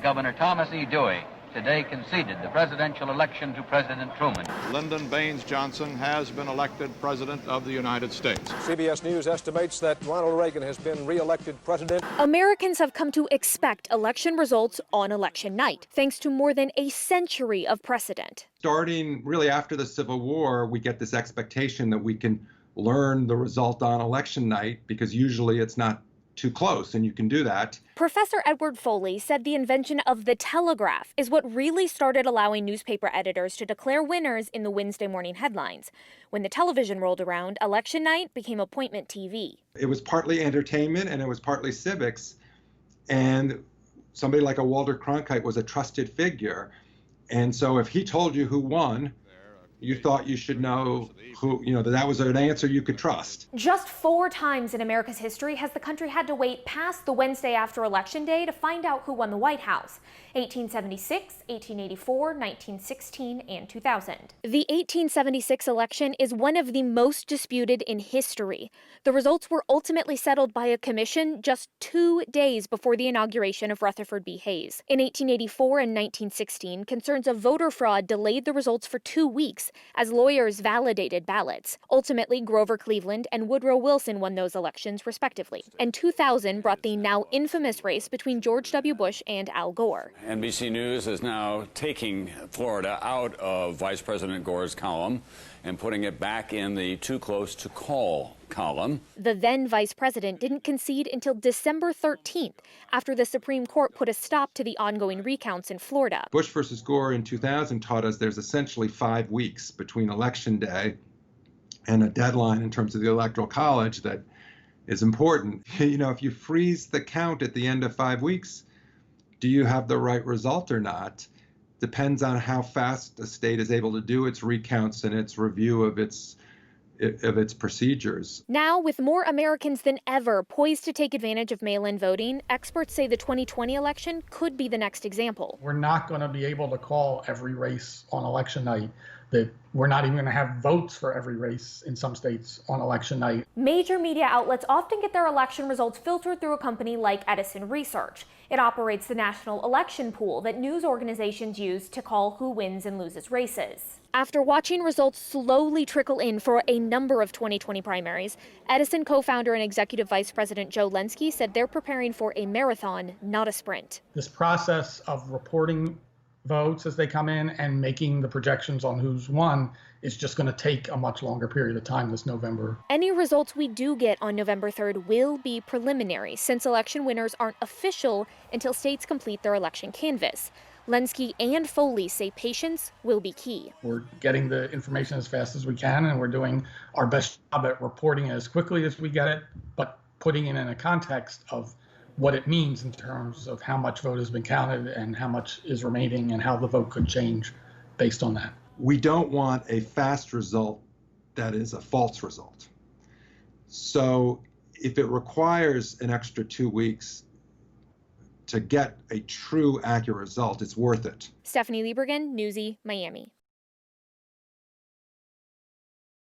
Governor Thomas E. Dewey today conceded the presidential election to President Truman. Lyndon Baines Johnson has been elected President of the United States. CBS News estimates that Ronald Reagan has been re-elected president. Americans have come to expect election results on election night, thanks to more than a century of precedent. Starting really after the Civil War, we get this expectation that we can learn the result on election night because usually it's not too close, and you can do that. Professor Edward Foley said the invention of the telegraph is what really started allowing newspaper editors to declare winners in the Wednesday morning headlines. When the television rolled around, election night became appointment TV. It was partly entertainment and it was partly civics, and somebody like a Walter Cronkite was a trusted figure. And so if he told you who won, you thought you should know who, that was an answer you could trust. Just 4 times in America's history has the country had to wait past the Wednesday after Election Day to find out who won the White House. 1876, 1884, 1916, and 2000. The 1876 election is one of the most disputed in history. The results were ultimately settled by a commission just 2 days before the inauguration of Rutherford B. Hayes. In 1884 and 1916, concerns of voter fraud delayed the results for 2 weeks as lawyers validated ballots. Ultimately, Grover Cleveland and Woodrow Wilson won those elections, respectively. And 2000 brought the now infamous race between George W. Bush and Al Gore. NBC News is now taking Florida out of Vice President Gore's column and putting it back in the too close to call column. The then vice president didn't concede until December 13th, after the Supreme Court put a stop to the ongoing recounts in Florida. Bush versus Gore in 2000 taught us there's essentially 5 weeks between Election Day and a deadline in terms of the Electoral College that is important. If you freeze the count at the end of 5 weeks, do you have the right result or not? Depends on how fast a state is able to do its recounts and its review of its procedures. Now, with more Americans than ever poised to take advantage of mail-in voting, experts say the 2020 election could be the next example. We're not going to be able to call every race on election night. That we're not even going to have votes for every race in some states on election night. Major media outlets often get their election results filtered through a company like Edison Research. It operates the national election pool that news organizations use to call who wins and loses races. After watching results slowly trickle in for a number of 2020 primaries, Edison co-founder and executive vice president Joe Lenski said they're preparing for a marathon, not a sprint. This process of reporting votes as they come in and making the projections on who's won is just going to take a much longer period of time this November. Any results we do get on November 3rd will be preliminary, since election winners aren't official until states complete their election canvass. Lenski and Foley say patience will be key. We're getting the information as fast as we can, and we're doing our best job at reporting as quickly as we get it, but putting it in a context of what it means in terms of how much vote has been counted and how much is remaining and how the vote could change based on that. We don't want a fast result that is a false result. So if it requires an extra 2 weeks to get a true accurate result, it's worth it. Stephanie Liebergen, Newsy, Miami.